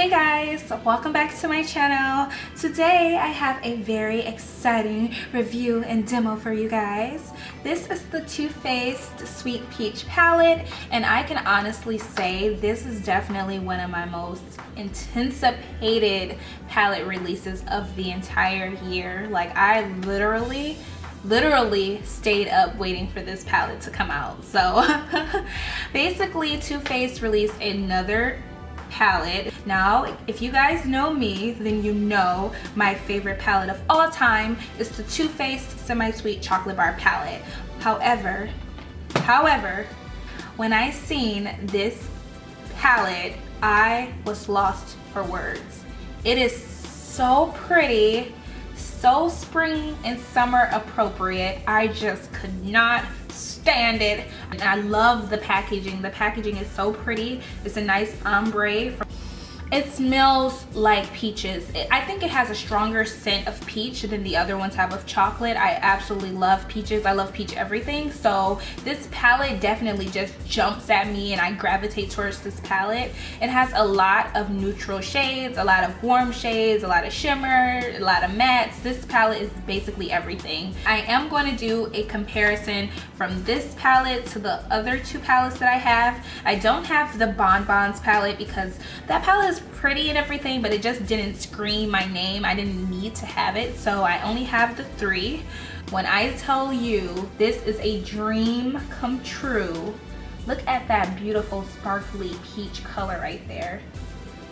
Hey guys, welcome back to my channel. Today I have a very exciting review and demo for you guys. This is the Too Faced Sweet Peach palette, and I can honestly say this is definitely one of my most anticipated palette releases of the entire year. Like, I literally stayed up waiting for this palette to come out. So basically, Too Faced released another palette. Now, if you guys know me, then you know my favorite palette of all time is the Too Faced Semi-Sweet Chocolate Bar palette. However, when I seen this palette, I was lost for words. It is so pretty, so spring and summer appropriate. I just could not stand it. And I love the packaging. The packaging is so pretty. It's a nice ombre. It smells like peaches. I think it has a stronger scent of peach than the other ones have of chocolate. I absolutely love peaches. I love peach everything. So this palette definitely just jumps at me and I gravitate towards this palette. It has a lot of neutral shades, a lot of warm shades, a lot of shimmer, a lot of mattes. This palette is basically everything. I am going to do a comparison from this palette to the other two palettes that I have. I don't have the Bonbons palette because that palette is pretty and everything, but it just didn't scream my name. I didn't need to have it, so I only have the three. When I tell you this is a dream come true, look at that beautiful sparkly peach color right there.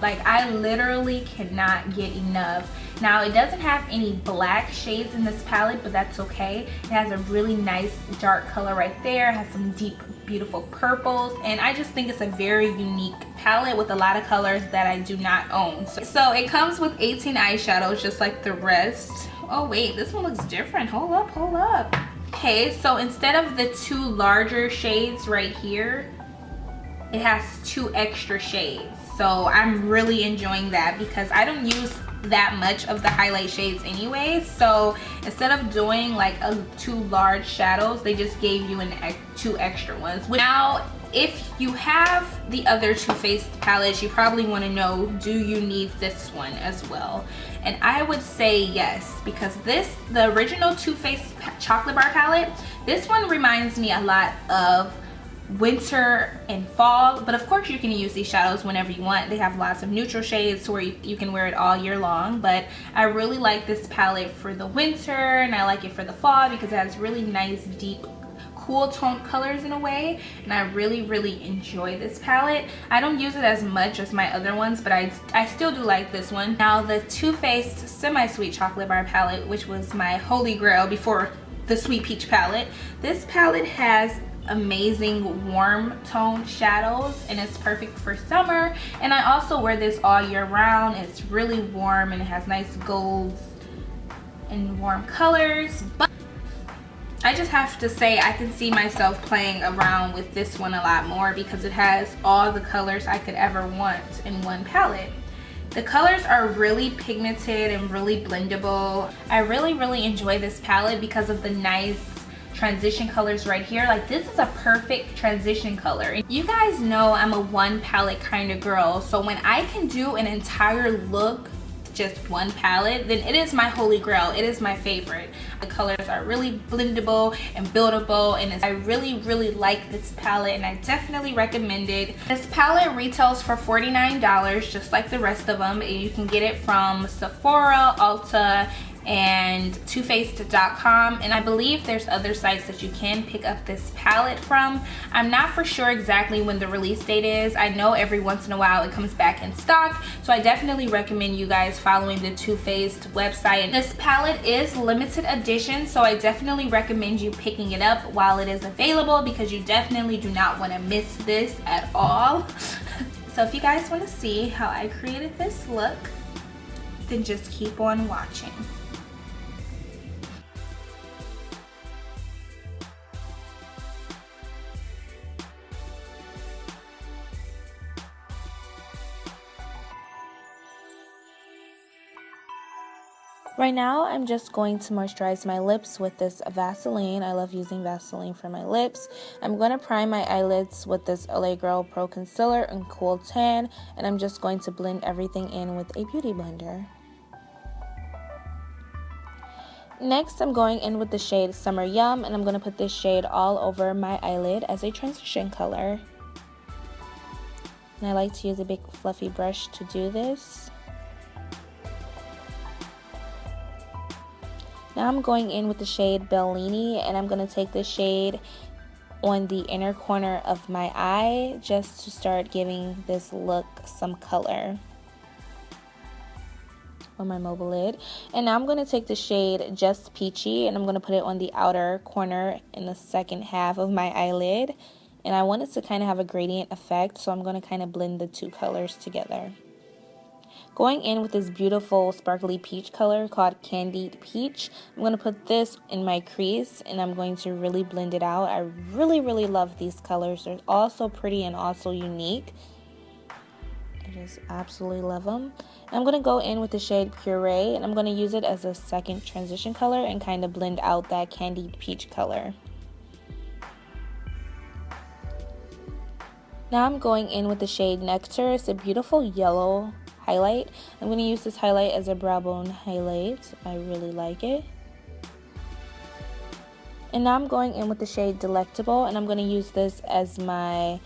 Like, I literally cannot get enough. Now, it doesn't have any black shades in this palette, but that's okay. It has a really nice dark color right there. It has some deep, beautiful purples, and I just think it's a very unique palette with a lot of colors that I do not own. So it comes with 18 eyeshadows just like the rest. Oh wait, this one looks different. Hold up. Okay, so instead of the two larger shades right here, it has two extra shades. So I'm really enjoying that because I don't use that much of the highlight shades anyway. So instead of doing like two large shadows, they just gave you two extra ones. Now, if you have the other Too Faced palettes, you probably want to know, do you need this one as well? And I would say yes, because the original Too Faced Chocolate Bar palette, this one reminds me a lot of winter and fall, but of course you can use these shadows whenever you want. They have lots of neutral shades to where you can wear it all year long, but I really like this palette for the winter and I like it for the fall because it has really nice deep cool toned colors in a way, and I really enjoy this palette. I don't use it as much as my other ones, but I still do like this one. Now, the Too Faced Semi-Sweet Chocolate Bar palette, which was my holy grail before the Sweet Peach palette, this palette has amazing warm tone shadows and it's perfect for summer, and I also wear this all year round. It's really warm and it has nice golds and warm colors, but I just have to say I can see myself playing around with this one a lot more because it has all the colors I could ever want in one palette. The colors are really pigmented and really blendable. I really enjoy this palette because of the nice transition colors right here. Like, this is a perfect transition color. You guys know I'm a one palette kind of girl, so when I can do an entire look just one palette, then it is my holy grail. It is my favorite. The colors are really blendable and buildable, and I really like this palette and I definitely recommend it. This palette retails for $49 just like the rest of them, and you can get it from Sephora, Ulta, and toofaced.com, and I believe there's other sites that you can pick up this palette from. I'm not for sure exactly when the release date is. I know every once in a while it comes back in stock, so I definitely recommend you guys following the Too Faced website. This palette is limited edition, so I definitely recommend you picking it up while it is available because you definitely do not want to miss this at all. So if you guys want to see how I created this look, then just keep on watching. Right now, I'm just going to moisturize my lips with this Vaseline. I love using Vaseline for my lips. I'm going to prime my eyelids with this LA Girl Pro Concealer in Cool Tan, and I'm just going to blend everything in with a beauty blender. Next, I'm going in with the shade Summer Yum, and I'm going to put this shade all over my eyelid as a transition color. And I like to use a big fluffy brush to do this. Now I'm going in with the shade Bellini, and I'm going to take this shade on the inner corner of my eye just to start giving this look some color on my mobile lid. And now I'm going to take the shade Just Peachy, and I'm going to put it on the outer corner in the second half of my eyelid. And I want it to kind of have a gradient effect, so I'm going to kind of blend the two colors together. Going in with this beautiful sparkly peach color called Candied Peach, I'm going to put this in my crease and I'm going to really blend it out. I really love these colors. They're all so pretty and also unique. I just absolutely love them. I'm going to go in with the shade Purée, and I'm going to use it as a second transition color and kind of blend out that Candied Peach color. Now I'm going in with the shade Nectar. It's a beautiful yellow highlight. I'm going to use this highlight as a brow bone highlight. I really like it. And now I'm going in with the shade Delectable, and I'm going to use this as my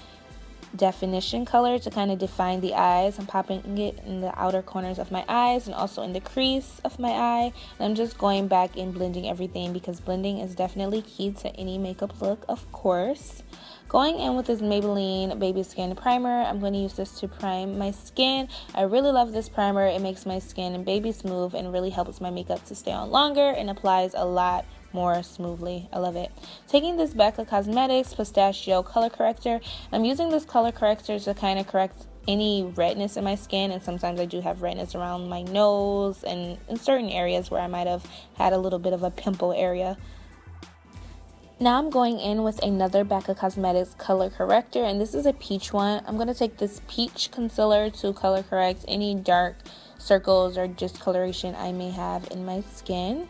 definition color to kind of define the eyes. I'm popping it in the outer corners of my eyes and also in the crease of my eye. And I'm just going back and blending everything because blending is definitely key to any makeup look, of course. Going in with this Maybelline Baby Skin Primer, I'm going to use this to prime my skin. I really love this primer. It makes my skin baby smooth and really helps my makeup to stay on longer and applies a lot more smoothly. I love it. Taking this Becca Cosmetics Pistachio Color Corrector, I'm using this color corrector to kind of correct any redness in my skin, and sometimes I do have redness around my nose and in certain areas where I might have had a little bit of a pimple area. Now I'm going in with another Becca Cosmetics color corrector, and this is a peach one. I'm going to take this peach concealer to color correct any dark circles or discoloration I may have in my skin.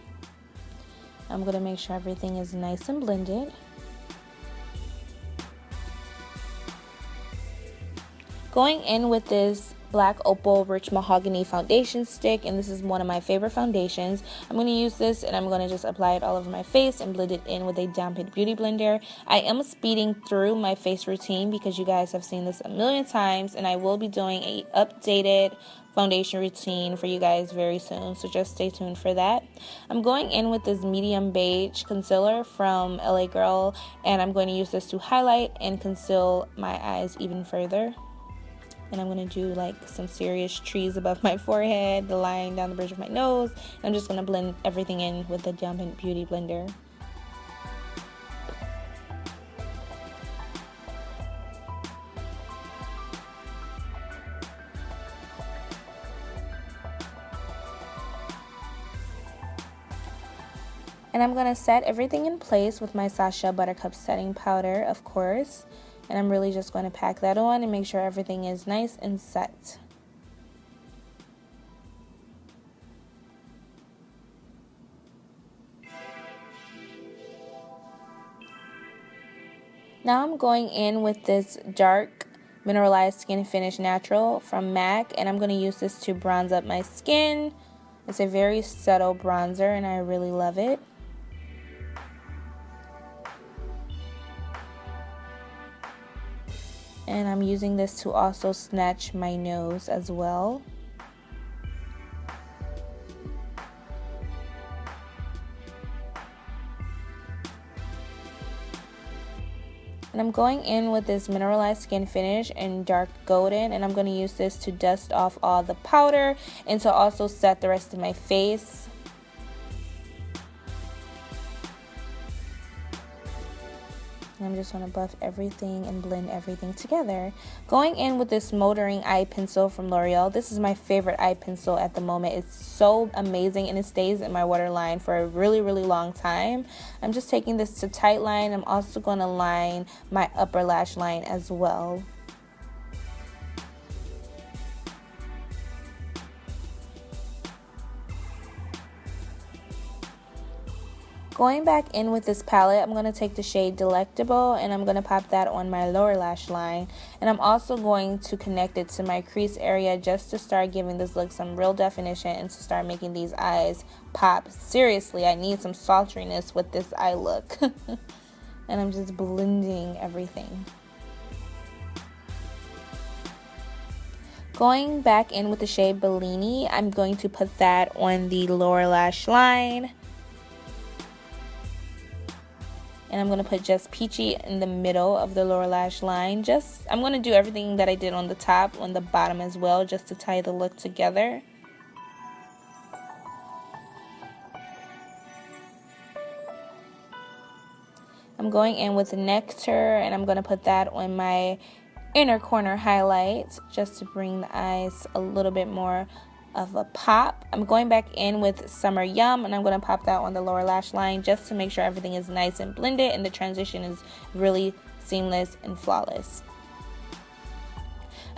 I'm going to make sure everything is nice and blended. Going in with this black Opal Rich Mahogany foundation stick, and this is one of my favorite foundations. I'm going to use this and I'm going to just apply it all over my face and blend it in with a dampened beauty blender. I am speeding through my face routine because you guys have seen this a million times, and I will be doing a updated foundation routine for you guys very soon, so just stay tuned for that. I'm going in with this medium beige concealer from LA Girl, and I'm going to use this to highlight and conceal my eyes even further. And I'm going to do like some serious trees above my forehead, the line down the bridge of my nose. I'm just going to blend everything in with the dampened beauty blender. And I'm going to set everything in place with my Sacha Buttercup setting powder, of course. And I'm really just going to pack that on and make sure everything is nice and set. Now I'm going in with this dark Mineralized Skin Finish Natural from MAC, and I'm going to use this to bronze up my skin. It's a very subtle bronzer and I really love it. And I'm using this to also snatch my nose as well. And I'm going in with this Mineralized Skin Finish in dark golden, and I'm going to use this to dust off all the powder and to also set the rest of my face. I'm just going to buff everything and blend everything together. Going in with this Moldering Eye Pencil from Loreal. This is my favorite eye pencil at the moment. It's so amazing and it stays in my waterline for a really long time. I'm just taking this to tight line. I'm also going to line my upper lash line as well. Going back in with this palette, I'm going to take the shade Delectable and I'm going to pop that on my lower lash line. And I'm also going to connect it to my crease area just to start giving this look some real definition and to start making these eyes pop. Seriously, I need some sultriness with this eye look. And I'm just blending everything. Going back in with the shade Bellini, I'm going to put that on the lower lash line. And I'm going to put just Peachy in the middle of the lower lash line. I'm going to do everything that I did on the top, on the bottom as well, just to tie the look together. I'm going in with Nectar, and I'm going to put that on my inner corner highlight, just to bring the eyes a little bit more of a pop. I'm going back in with Summer Yum, and I'm going to pop that on the lower lash line just to make sure everything is nice and blended and the transition is really seamless and flawless.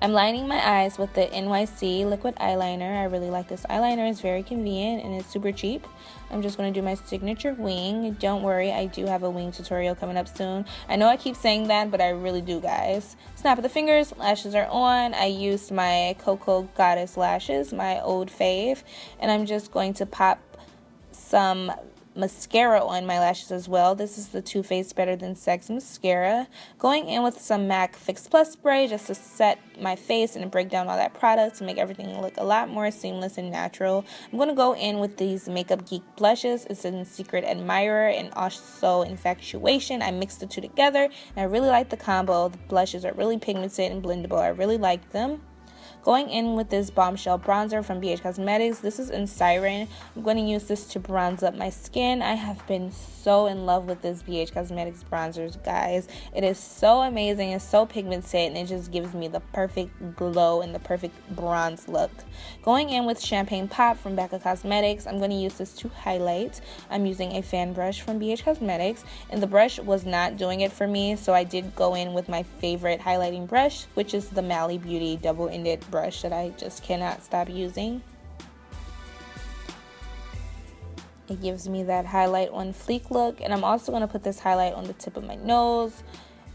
I'm lining my eyes with the NYC liquid eyeliner. I really like this eyeliner. It's very convenient and it's super cheap. I'm just going to do my signature wing. Don't worry, I do have a wing tutorial coming up soon. I know I keep saying that, but I really do, guys. Snap of the fingers, lashes are on. I used my Koko Goddess lashes, my old fave, and I'm just going to pop some mascara on my lashes as well. This is the Too Faced Better Than Sex mascara. Going in with some MAC Fix Plus spray just to set my face and break down all that product to make everything look a lot more seamless and natural. I'm going to go in with these Makeup Geek blushes. It's in Secret Admirer and also Infatuation. I mixed the two together and I really like the combo. The blushes are really pigmented and blendable. I really like them. Going in with this Bombshell bronzer from Beige Cosmetics. This is in Siren. I'm going to use this to bronze up my skin. I have been so in love with this Beige Cosmetics bronzers, guys. It is so amazing. It's so pigmented and it just gives me the perfect glow and the perfect bronze look. Going in with Champagne Pop from Becca Cosmetics. I'm going to use this to highlight. I'm using a fan brush from Beige Cosmetics and the brush was not doing it for me, so I did go in with my favorite highlighting brush, which is the Mally Beauty double-ended brush that I just cannot stop using. It gives me that highlight on fleek look, and I'm also going to put this highlight on the tip of my nose,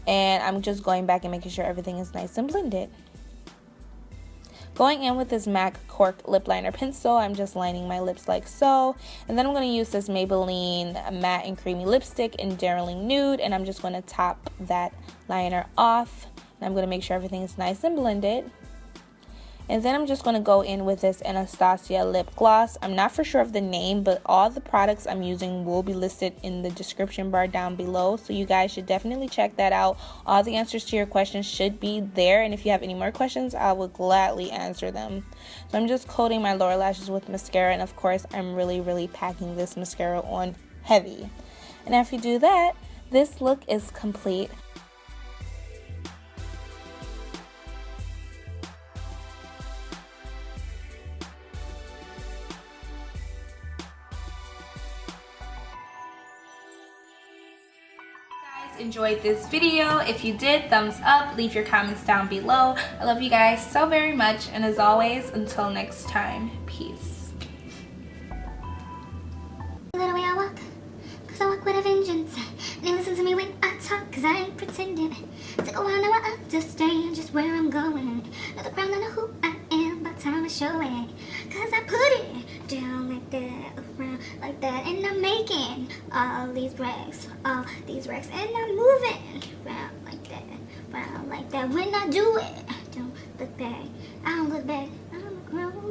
and I'm just going back and making sure everything is nice and blended. Going in with this MAC Cork lip liner pencil, I'm just lining my lips like so, and then I'm going to use this Maybelline matte and creamy lipstick in Darling Nude, and I'm just going to top that liner off, and I'm going to make sure everything is nice and blended. And then I'm just going to go in with this Anastasia lip gloss. I'm not for sure of the name, but all the products I'm using will be listed in the description bar down below. So you guys should definitely check that out. All the answers to your questions should be there. And if you have any more questions, I will gladly answer them. So I'm just coating my lower lashes with mascara. And of course, I'm really packing this mascara on heavy. And after you do that, this look is complete. Enjoyed this video. If you did, thumbs up, leave your comments down below. I love you guys so very much, and as always, until next time, peace. The way I walk, cause I walk with a vengeance. And they listen to me when I talk, cause I ain't pretending. Take a while now I understand just where I'm going. Know the crown, I know who I am, by time I show it. Cause I put it down like that, around like that. And I'm making all these racks, and I'm moving around like that. When I do it, don't look back, I don't look back, I don't look around.